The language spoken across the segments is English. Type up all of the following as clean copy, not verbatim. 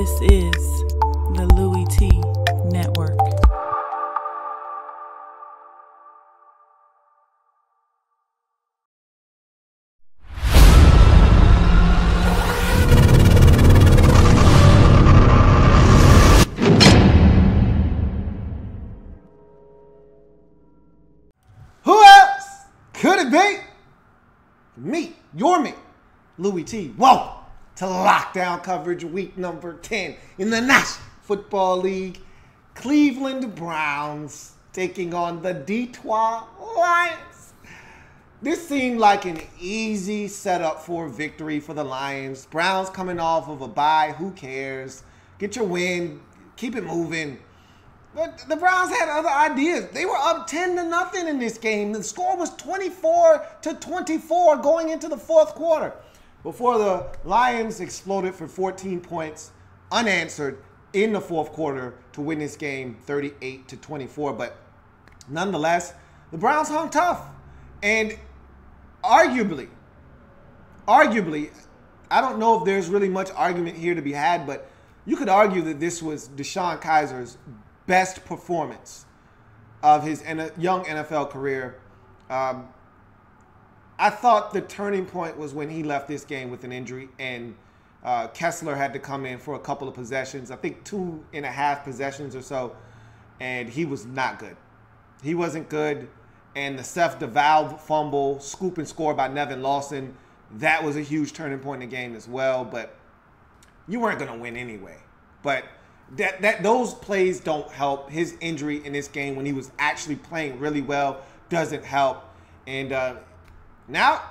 This is the Louie T Network. Who else could it be? Me, me, Louie T. Welcome to Lockdown Coverage Week number 10 in the National Football League. Cleveland Browns taking on the Detroit Lions. This seemed like an easy setup for victory for the Lions. Browns coming off of a bye. Who cares? Get your win. Keep it moving. But the Browns had other ideas. They were up 10-0 in this game. The score was 24-24 going into the fourth quarter before the Lions exploded for 14 points unanswered in the fourth quarter to win this game 38-24. But nonetheless, the Browns hung tough. And arguably, I don't know if there's really much argument here to be had, but you could argue that this was Deshaun Kaiser's best performance of his young NFL career. I thought the turning point was when he left this game with an injury and Kessler had to come in for a couple of possessions, I think 2.5 possessions or so, and he was not good. He wasn't good, and the Seth DeValve fumble, scoop and score by Nevin Lawson, that was a huge turning point in the game as well, but you weren't going to win anyway. But those plays don't help. His injury in this game when he was actually playing really well doesn't help. And now,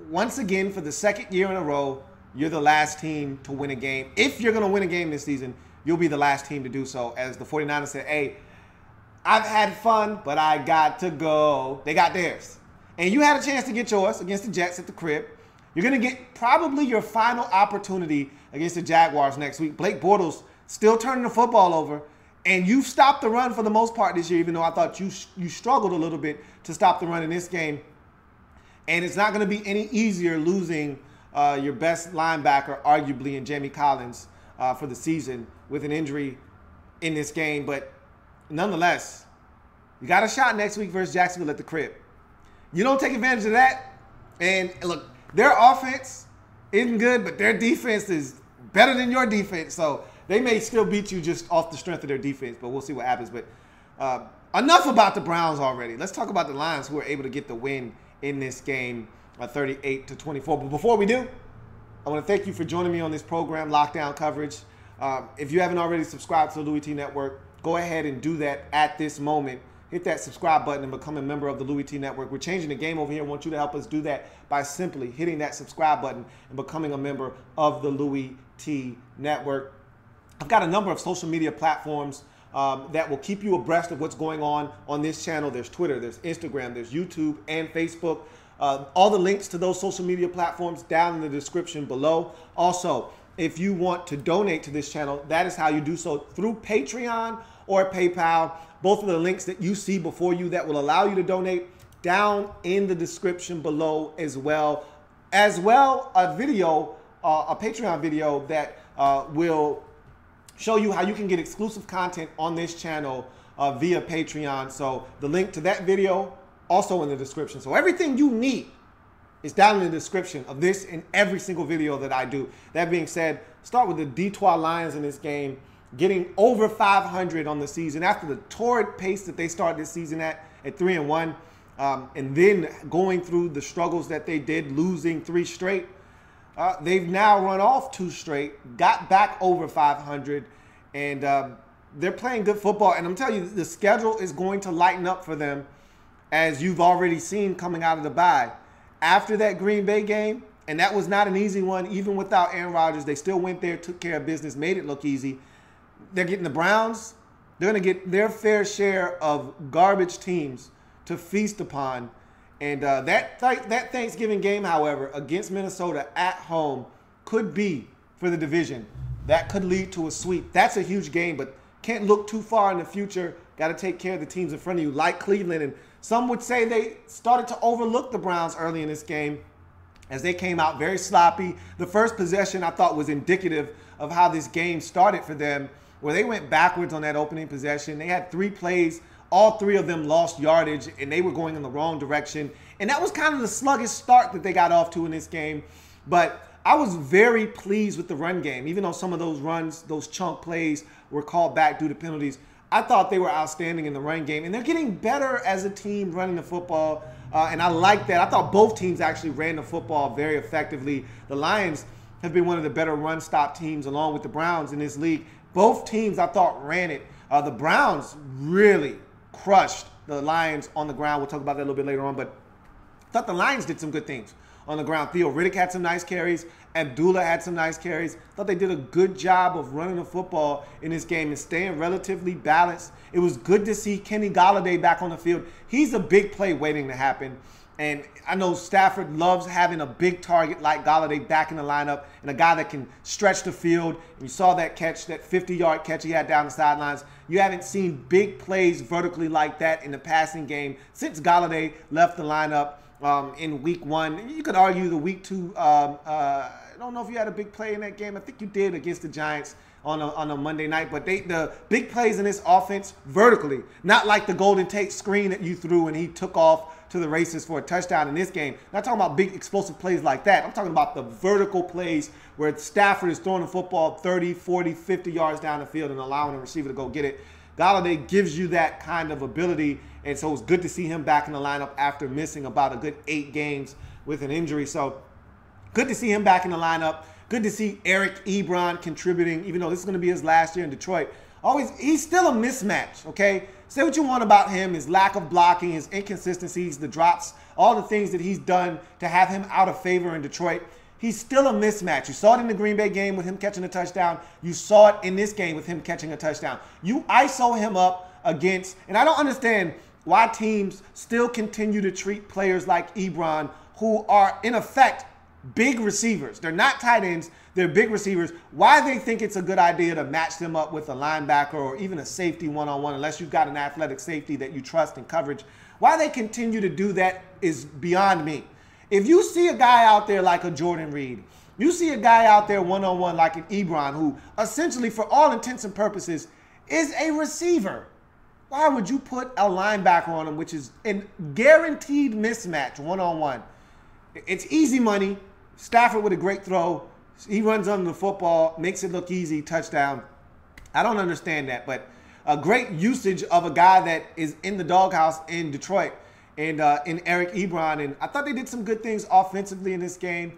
once again, for the second year in a row, you're the last team to win a game. If you're going to win a game this season, you'll be the last team to do so. As the 49ers said, hey, I've had fun, but I got to go. They got theirs. And you had a chance to get yours against the Jets at the crib. You're going to get probably your final opportunity against the Jaguars next week. Blake Bortles still turning the football over, and you've stopped the run for the most part this year, even though I thought you struggled a little bit to stop the run in this game. And it's not going to be any easier losing your best linebacker, arguably, in Jamie Collins for the season with an injury in this game. But nonetheless, you got a shot next week versus Jacksonville at the crib. You don't take advantage of that, and look, their offense isn't good, but their defense is better than your defense, so they may still beat you just off the strength of their defense, but we'll see what happens. But enough about the Browns already. Let's talk about the Lions, who were able to get the win in this game, 38-24. But before we do, I want to thank you for joining me on this program, Lockdown Coverage. If you haven't already subscribed to the Louie T Network, go ahead and do that at this moment. Hit that subscribe button and become a member of the Louie T Network. We're changing the game over here. I want you to help us do that by simply hitting that subscribe button and becoming a member of the Louie T Network. I've got a number of social media platforms that will keep you abreast of what's going on this channel. There's Twitter, there's Instagram, there's YouTube, and Facebook. All the links to those social media platforms down in the description below. Also, if you want to donate to this channel, that is how you do so, through Patreon or PayPal. Both of the links that you see before you that will allow you to donate down in the description below as well. A video, a Patreon video that will show you how you can get exclusive content on this channel via Patreon. So the link to that video also in the description. So everything you need is down in the description of this and every single video that I do. That being said, start with the Detroit Lions in this game, getting over 500 on the season after the torrid pace that they started this season at 3-1, and then going through the struggles that they did, losing 3 straight. They've now run off 2 straight, got back over 500, and they're playing good football. And I'm telling you, the schedule is going to lighten up for them, as you've already seen coming out of the bye. After that Green Bay game, and that was not an easy one, even without Aaron Rodgers, they still went there, took care of business, made it look easy. They're getting the Browns. They're going to get their fair share of garbage teams to feast upon. And that Thanksgiving game, however, against Minnesota at home could be for the division. That could lead to a sweep. That's a huge game, but can't look too far in the future. Got to take care of the teams in front of you, like Cleveland. And some would say they started to overlook the Browns early in this game as they came out very sloppy. The first possession I thought was indicative of how this game started for them, where they went backwards on that opening possession. They had 3 plays. All 3 of them lost yardage, and they were going in the wrong direction. And that was kind of the sluggish start that they got off to in this game. But I was very pleased with the run game. Even though some of those runs, those chunk plays, were called back due to penalties, I thought they were outstanding in the run game. And they're getting better as a team running the football. And I like that. I thought both teams actually ran the football very effectively. The Lions have been one of the better run-stop teams along with the Browns in this league. Both teams, I thought, ran it. The Browns really crushed the Lions on the ground. We'll talk about that a little bit later on. But I thought the Lions did some good things on the ground. Theo Riddick had some nice carries. Abdullah had some nice carries. I thought they did a good job of running the football in this game and staying relatively balanced. It was good to see Kenny Golladay back on the field. He's a big play waiting to happen. And I know Stafford loves having a big target like Golladay back in the lineup and a guy that can stretch the field. And you saw that catch, that 50-yard catch he had down the sidelines. You haven't seen big plays vertically like that in the passing game since Golladay left the lineup in week 1. You could argue the week 2. I don't know if you had a big play in that game. I think you did against the Giants on a Monday night. But the big plays in this offense vertically, not like the Golden Tate screen that you threw and he took off to the races for a touchdown in this game. Not talking about big explosive plays like that. I'm talking about the vertical plays where Stafford is throwing the football 30, 40, 50 yards down the field and allowing the receiver to go get it. Golladay gives you that kind of ability, and so it's good to see him back in the lineup after missing about a good 8 games with an injury. So good to see him back in the lineup. Good to see Eric Ebron contributing, even though this is going to be his last year in Detroit. He's still a mismatch, okay? Say what you want about him, his lack of blocking, his inconsistencies, the drops, all the things that he's done to have him out of favor in Detroit. He's still a mismatch. You saw it in the Green Bay game with him catching a touchdown. You saw it in this game with him catching a touchdown. You ISO him up against, and I don't understand why teams still continue to treat players like Ebron, who are, in effect, big receivers. They're not tight ends. They're big receivers. Why they think it's a good idea to match them up with a linebacker or even a safety one-on-one, unless you've got an athletic safety that you trust in coverage. Why they continue to do that is beyond me. If you see a guy out there like a Jordan Reed, you see a guy out there one-on-one like an Ebron, who essentially, for all intents and purposes, is a receiver, why would you put a linebacker on him, which is a guaranteed mismatch one-on-one? It's easy money. Stafford with a great throw. He runs under the football, makes it look easy, touchdown. I don't understand that, but a great usage of a guy that is in the doghouse in Detroit and in Eric Ebron. And I thought they did some good things offensively in this game.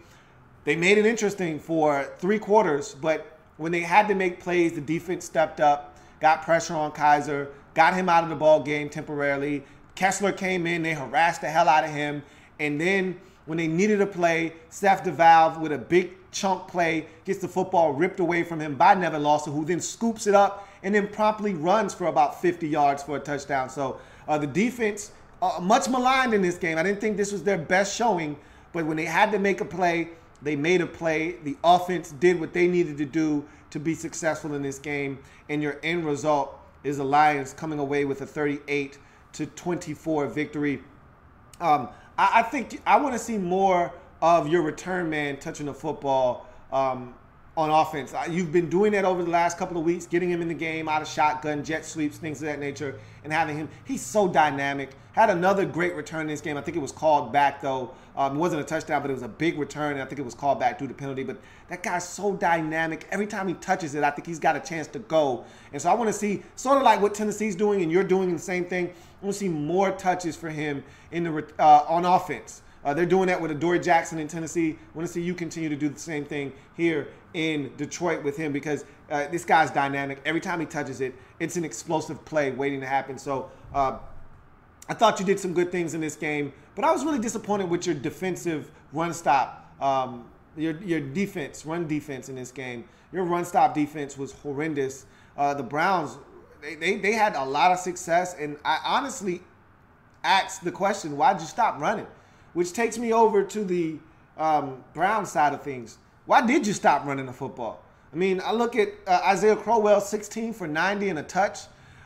They made it interesting for 3 quarters, but when they had to make plays, the defense stepped up, got pressure on Kaiser, got him out of the ball game temporarily. Kessler came in, they harassed the hell out of him, and then when they needed a play, Seth DeValve with a big chunk play gets the football ripped away from him by Nevin Lawson, who then scoops it up and then promptly runs for about 50 yards for a touchdown. So the defense, much maligned in this game. I didn't think this was their best showing, but when they had to make a play, they made a play. The offense did what they needed to do to be successful in this game, and your end result is the Lions coming away with a 38-24 victory. I think I want to see more of your return man touching the football on offense. You've been doing that over the last couple of weeks, getting him in the game out of shotgun, jet sweeps, things of that nature, and having him. He's so dynamic. Had another great return in this game. I think it was called back, though. It wasn't a touchdown, but it was a big return, and I think it was called back due to penalty. But that guy's so dynamic. Every time he touches it, I think he's got a chance to go. And so I want to see, sort of like what Tennessee's doing and you're doing the same thing, I want to see more touches for him in the on offense. They're doing that with Adoree Jackson in Tennessee. I want to see you continue to do the same thing here in Detroit with him, because this guy's dynamic. Every time he touches it, it's an explosive play waiting to happen. So I thought you did some good things in this game, but I was really disappointed with your defensive run stop, your defense, run defense in this game. Your run stop defense was horrendous. The Browns, they had a lot of success, and I honestly asked the question, why'd you stop running? Which takes me over to the Brown side of things. Why did you stop running the football? I mean, I look at Isaiah Crowell, 16 for 90 and a touch.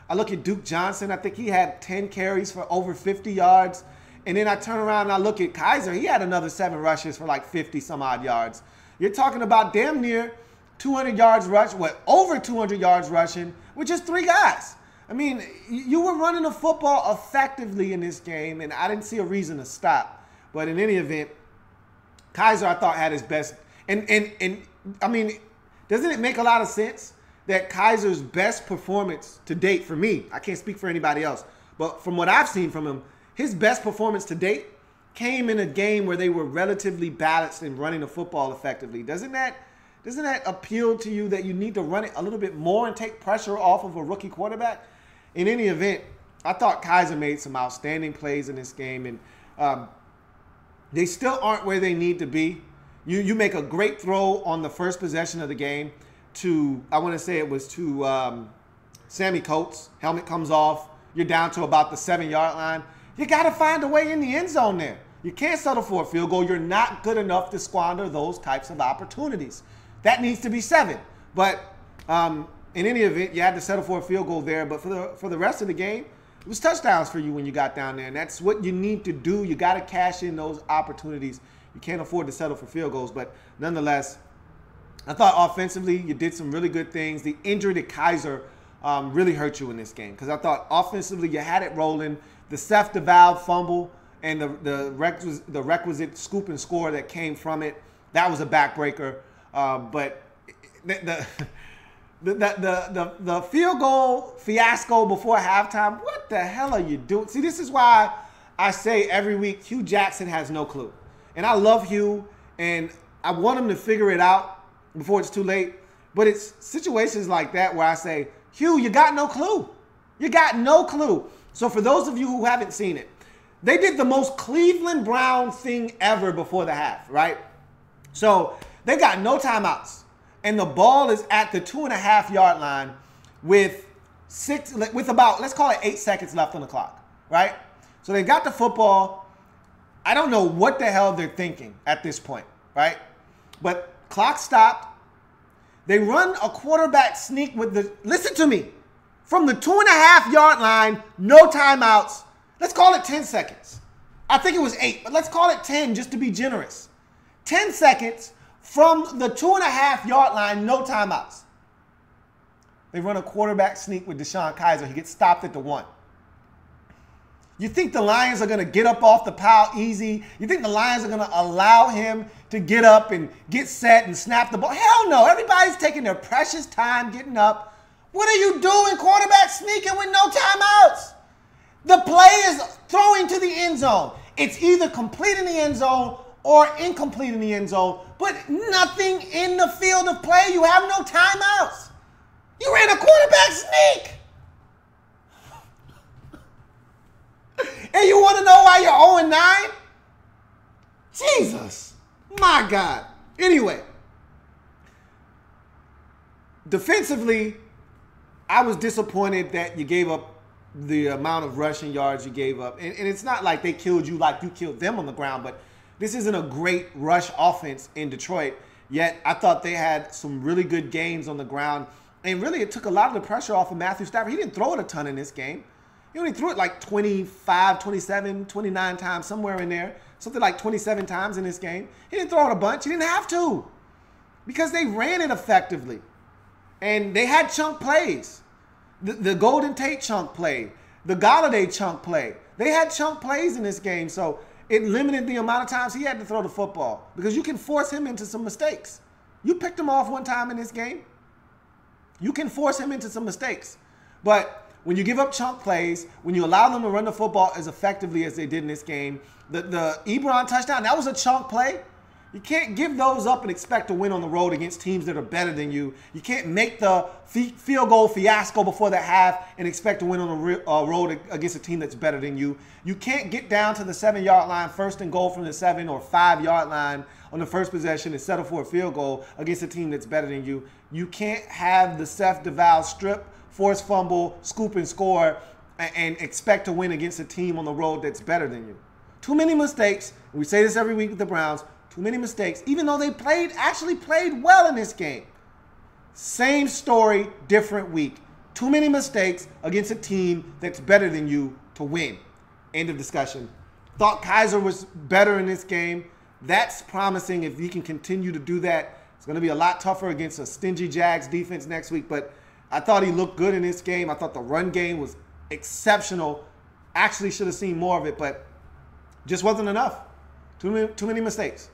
I look at Duke Johnson. I think he had 10 carries for over 50 yards. And then I turn around and I look at Kaiser. He had another 7 rushes for like 50 some odd yards. You're talking about damn near 200 yards rush, over 200 yards rushing with just 3 guys. I mean, you were running the football effectively in this game, and I didn't see a reason to stop. But in any event, Kizer, I thought, had his best. And I mean, doesn't it make a lot of sense that Kizer's best performance to date for me, I can't speak for anybody else, but from what I've seen from him, his best performance to date came in a game where they were relatively balanced and running the football effectively. Doesn't that appeal to you that you need to run it a little bit more and take pressure off of a rookie quarterback? In any event, I thought Kizer made some outstanding plays in this game, and they still aren't where they need to be. You make a great throw on the first possession of the game to, I want to say it was to Sammy Coates. Helmet comes off. You're down to about the 7-yard line. You got to find a way in the end zone there. You can't settle for a field goal. You're not good enough to squander those types of opportunities. That needs to be 7. But in any event, you had to settle for a field goal there. But for the rest of the game, it was touchdowns for you when you got down there. And that's what you need to do. You got to cash in those opportunities. You can't afford to settle for field goals. But nonetheless, I thought offensively you did some really good things. The injury to Kizer really hurt you in this game because I thought offensively you had it rolling. The Seth DeValve fumble and the requisite scoop and score that came from it, that was a backbreaker. But the field goal fiasco before halftime, what the hell are you doing? See, this is why I say every week Hugh Jackson has no clue. And I love Hugh, and I want him to figure it out before it's too late. But it's situations like that where I say, Hugh, you got no clue. You got no clue. So for those of you who haven't seen it, they did the most Cleveland Brown thing ever before the half, right? So they got no timeouts. And the ball is at the 2.5-yard line with about, let's call it 8 seconds left on the clock, right? So they got the football. I don't know what the hell they're thinking at this point, right? But clock stopped. They run a quarterback sneak with the, listen to me, from the 2.5-yard line, no timeouts. Let's call it 10 seconds. I think it was 8, but let's call it 10 just to be generous. 10 seconds from the 2.5-yard line, no timeouts. They run a quarterback sneak with Deshaun Kizer. He gets stopped at the 1. You think the Lions are going to get up off the pile easy? You think the Lions are going to allow him to get up and get set and snap the ball? Hell no. Everybody's taking their precious time getting up. What are you doing, quarterback sneaking with no timeouts? The play is throwing to the end zone. It's either complete in the end zone or incomplete in the end zone, but nothing in the field of play. You have no timeouts. You ran a quarterback sneak. And you want to know why you're 0-9? Jesus. My God. Anyway. Defensively, I was disappointed that you gave up the amount of rushing yards you gave up. And it's not like they killed you like you killed them on the ground, but this isn't a great rush offense in Detroit. Yet I thought they had some really good games on the ground. And really, it took a lot of the pressure off of Matthew Stafford. He didn't throw it a ton in this game. He only threw it like 25, 27, 29 times, somewhere in there. Something like 27 times in this game. He didn't throw it a bunch. He didn't have to because they ran it effectively. And they had chunk plays. The Golden Tate chunk play. The Golladay chunk play. They had chunk plays in this game. So it limited the amount of times he had to throw the football because you can force him into some mistakes. You picked him off one time in this game. You can force him into some mistakes. But when you give up chunk plays, when you allow them to run the football as effectively as they did in this game, the Ebron touchdown, that was a chunk play. You can't give those up and expect to win on the road against teams that are better than you. You can't make the field goal fiasco before the half and expect to win on the road against a team that's better than you. You can't get down to the 7-yard line, 1st and goal from the 7 or 5-yard line on the first possession and settle for a field goal against a team that's better than you. You can't have the Seth DeValve strip, force fumble, scoop and score, and expect to win against a team on the road that's better than you. Too many mistakes. We say this every week with the Browns. Too many mistakes, even though they actually played well in this game. Same story, different week. Too many mistakes against a team that's better than you to win. End of discussion. Thought Kizer was better in this game. That's promising if he can continue to do that. It's going to be a lot tougher against a stingy Jags defense next week, but I thought he looked good in this game. I thought the run game was exceptional. Actually should have seen more of it, but just wasn't enough. Too many mistakes.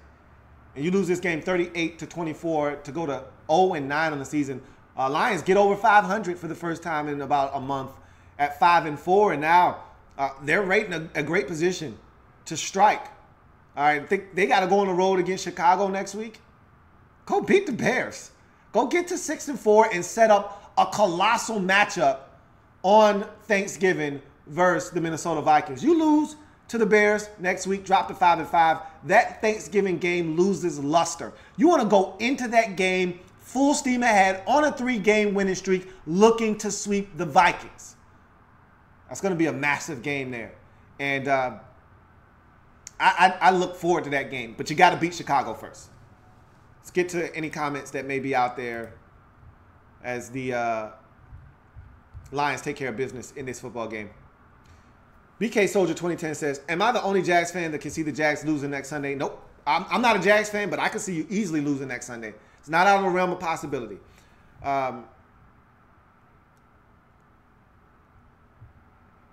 And you lose this game 38-24 to go to 0-9 on the season. Lions get over 500 for the first time in about a month at 5-4, and now they're right in a great position to strike. All right, I think they got to go on the road against Chicago next week. Go beat the Bears. Go get to 6-4 and set up a colossal matchup on Thanksgiving versus the Minnesota Vikings. You lose to the Bears next week, drop to 5-5. That Thanksgiving game loses luster. You want to go into that game full steam ahead on a 3-game winning streak, looking to sweep the Vikings. That's going to be a massive game there. And I look forward to that game. But you got to beat Chicago first. Let's get to any comments that may be out there as the Lions take care of business in this football game. BK Soldier 2010 says, am I the only Jags fan that can see the Jags losing next Sunday? Nope. I'm not a Jags fan, but I can see you easily losing next Sunday. It's not out of the realm of possibility.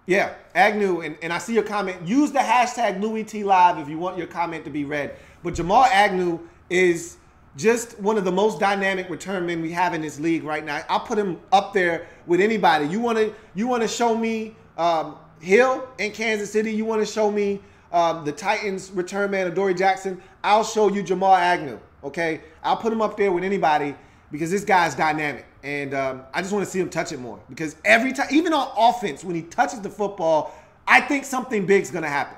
Yeah, Agnew, and I see your comment. Use the hashtag LouieTLive if you want your comment to be read. But Jamal Agnew is just one of the most dynamic return men we have in this league right now. I'll put him up there with anybody. You want to show me Hill in Kansas City? You want to show me the Titans return man, Adoree Jackson? I'll show you Jamal Agnew. Okay, I'll put him up there with anybody because this guy's dynamic, and I just want to see him touch it more. Because every time, even on offense, when he touches the football, I think something big's going to happen.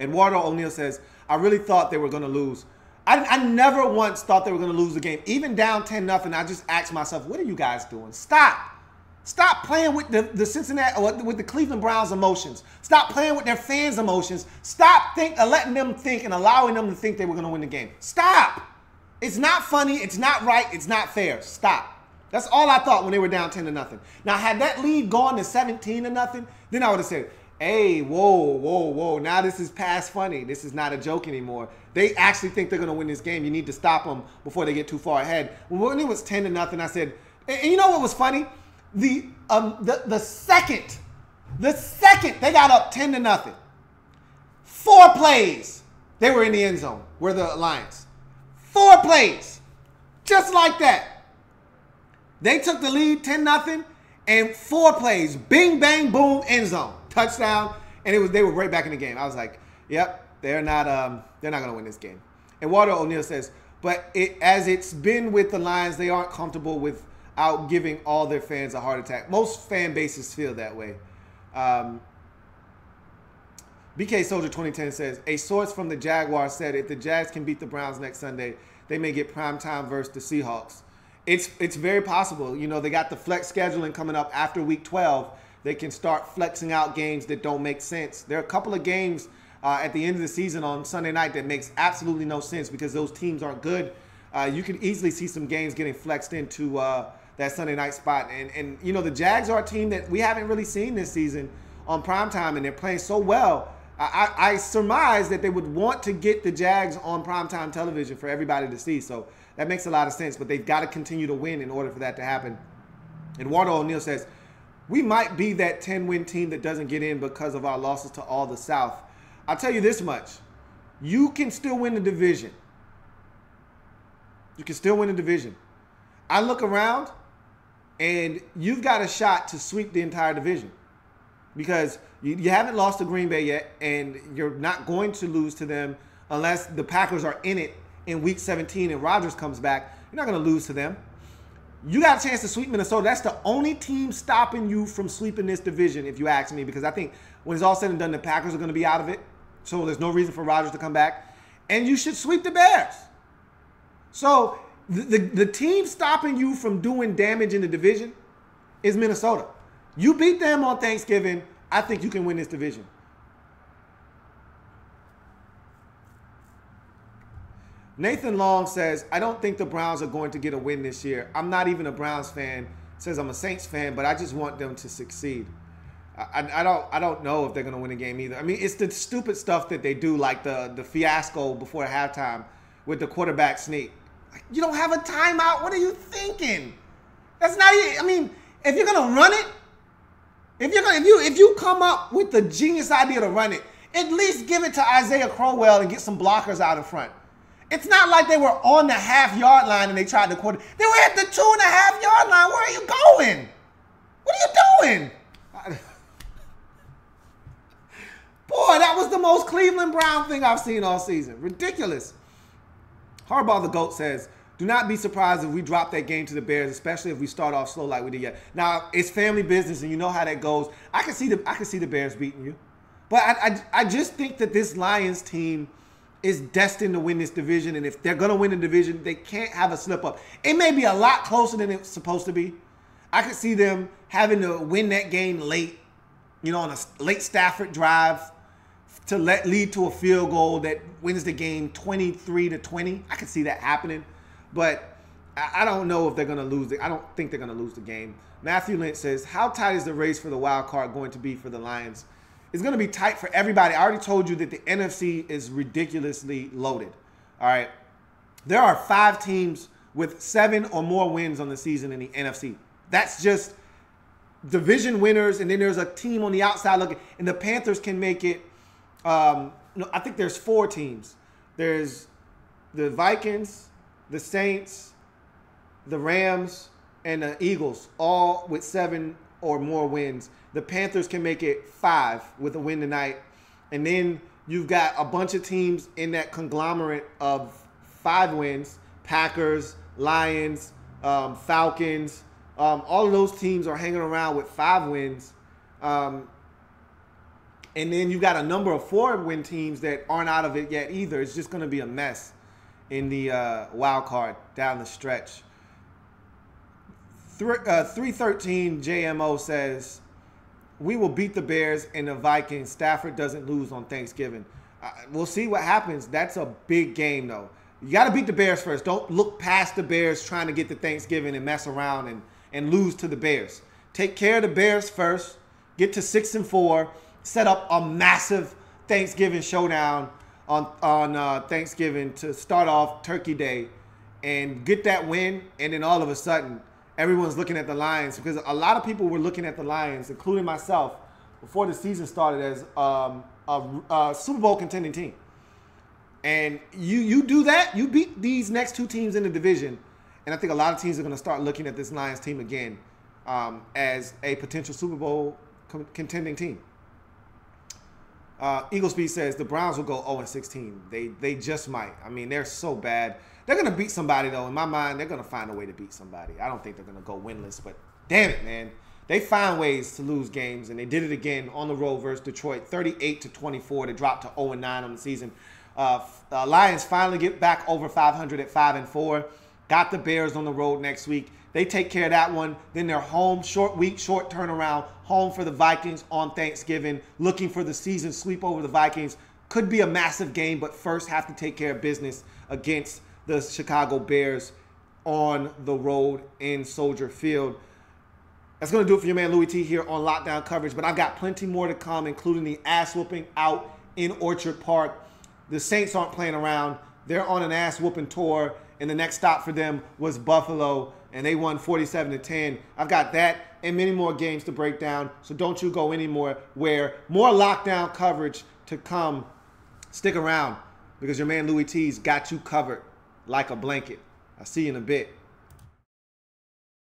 Eduardo O'Neill says, I really thought they were going to lose. I never once thought they were going to lose the game. Even down 10-0, I just asked myself, what are you guys doing? Stop playing with the Cincinnati, with the Cleveland Browns emotions. Stop playing with their fans' emotions. Stop letting them think and allowing them to think they were going to win the game. Stop. It's not funny. It's not right. It's not fair. Stop. That's all I thought when they were down 10-0. Now, had that lead gone to 17-0, then I would have said, hey, whoa. Now this is past funny. This is not a joke anymore. They actually think they're going to win this game. You need to stop them before they get too far ahead. When it was 10-0, I said, and you know what was funny? The second they got up 10-0, 4 plays, they were in the end zone, were the Lions. 4 plays. Just like that. They took the lead 10-0 and 4 plays. Bing, bang, boom, end zone. Touchdown. And they were right back in the game. I was like, yep, they're not gonna win this game. And Walter O'Neill says, but as it's been with the Lions, they aren't comfortable without giving all their fans a heart attack. Most fan bases feel that way. BK Soldier 2010 says, a source from the Jaguars said if the Jags can beat the Browns next Sunday, they may get primetime versus the Seahawks. It's very possible. You know, they got the flex scheduling coming up after week 12. They can start flexing out games that don't make sense. There are a couple of games at the end of the season on Sunday night that makes absolutely no sense because those teams aren't good. You can easily see some games getting flexed into that Sunday night spot. And you know, the Jags are a team that we haven't really seen this season on primetime, and they're playing so well. I surmise that they would want to get the Jags on primetime television for everybody to see. So that makes a lot of sense, but they've got to continue to win in order for that to happen. And Walter O'Neill says, we might be that 10-win team that doesn't get in because of our losses to all the South. I'll tell you this much. You can still win the division. You can still win the division. I look around, and you've got a shot to sweep the entire division because you haven't lost to Green Bay yet, and you're not going to lose to them unless the Packers are in it in Week 17 and Rodgers comes back. You're not going to lose to them. You got a chance to sweep Minnesota. That's the only team stopping you from sweeping this division, if you ask me, because I think when it's all said and done, the Packers are going to be out of it. So there's no reason for Rodgers to come back. And you should sweep the Bears. So the team stopping you from doing damage in the division is Minnesota. You beat them on Thanksgiving, I think you can win this division. Nathan Long says, I don't think the Browns are going to get a win this year. I'm not even a Browns fan. Says I'm a Saints fan, but I just want them to succeed. I don't know if they're going to win a game either. I mean, it's the stupid stuff that they do, like the fiasco before halftime with the quarterback sneak. You don't have a timeout. What are you thinking? That's not. I mean, if you're gonna run it, if you come up with the genius idea to run it, at least give it to Isaiah Crowell and get some blockers out in front. It's not like they were on the half-yard line and they tried to quarter. They were at the 2.5-yard line. Where are you going? What are you doing? Boy, that was the most Cleveland Brown thing I've seen all season. Ridiculous. Harbaugh the GOAT says, do not be surprised if we drop that game to the Bears, especially if we start off slow like we did yet. Now, it's family business, and you know how that goes. I can see the Bears beating you. But I just think that this Lions team is destined to win this division, and if they're going to win the division, they can't have a slip-up. It may be a lot closer than it's supposed to be. I could see them having to win that game late, on a late Stafford drive to lead to a field goal that wins the game 23-20. I could see that happening, but I don't know if they're going to lose it. I don't think they're going to lose the game. Matthew Lynch says, how tight is the race for the wild card going to be for the Lions? It's going to be tight for everybody. I already told you that the NFC is ridiculously loaded. All right. There are 5 teams with 7 or more wins on the season in the NFC. That's just division winners, and then there's a team on the outside looking, and the Panthers can make it. I think there's 4 teams. There's the Vikings, the Saints, the Rams, and the Eagles, all with 7 or more wins. The Panthers can make it 5 with a win tonight. And then you've got a bunch of teams in that conglomerate of 5 wins. Packers, Lions, Falcons. All of those teams are hanging around with 5 wins. And then you've got a number of 4-win teams that aren't out of it yet either. It's just going to be a mess in the wild card down the stretch. 313 JMO says, we will beat the Bears and the Vikings. Stafford doesn't lose on Thanksgiving. We'll see what happens. That's a big game, though. You got to beat the Bears first. Don't look past the Bears trying to get to Thanksgiving and mess around and lose to the Bears. Take care of the Bears first. Get to 6-4. Set up a massive Thanksgiving showdown on Thanksgiving to start off Turkey Day and get that win. And then all of a sudden, everyone's looking at the Lions, because a lot of people were looking at the Lions, including myself, before the season started as a Super Bowl contending team. And you do that, you beat these next 2 teams in the division, and I think a lot of teams are going to start looking at this Lions team again as a potential Super Bowl contending team. Eagle Speed says the Browns will go 0-16. They just might. I mean, they're so bad. They're going to beat somebody, though. In my mind, they're going to find a way to beat somebody. I don't think they're going to go winless, but damn it, man. They find ways to lose games, and they did it again on the road versus Detroit, 38-24 to drop to 0-9 on the season. Lions finally get back over 500 at 5-4. Got the Bears on the road next week. They take care of that one. Then they're home, short week, short turnaround, home for the Vikings on Thanksgiving, looking for the season sweep over the Vikings. Could be a massive game, but first have to take care of business against the Chicago Bears on the road in Soldier Field. That's going to do it for your man Louie T here on Lockdown Coverage, but I've got plenty more to come, including the ass-whooping out in Orchard Park. The Saints aren't playing around. They're on an ass-whooping tour, and the next stop for them was Buffalo, and they won 47-10. I've got that and many more games to break down, so don't you go anymore. Where more Lockdown Coverage to come. Stick around, because your man Louie T's got you covered like a blanket. I'll see you in a bit.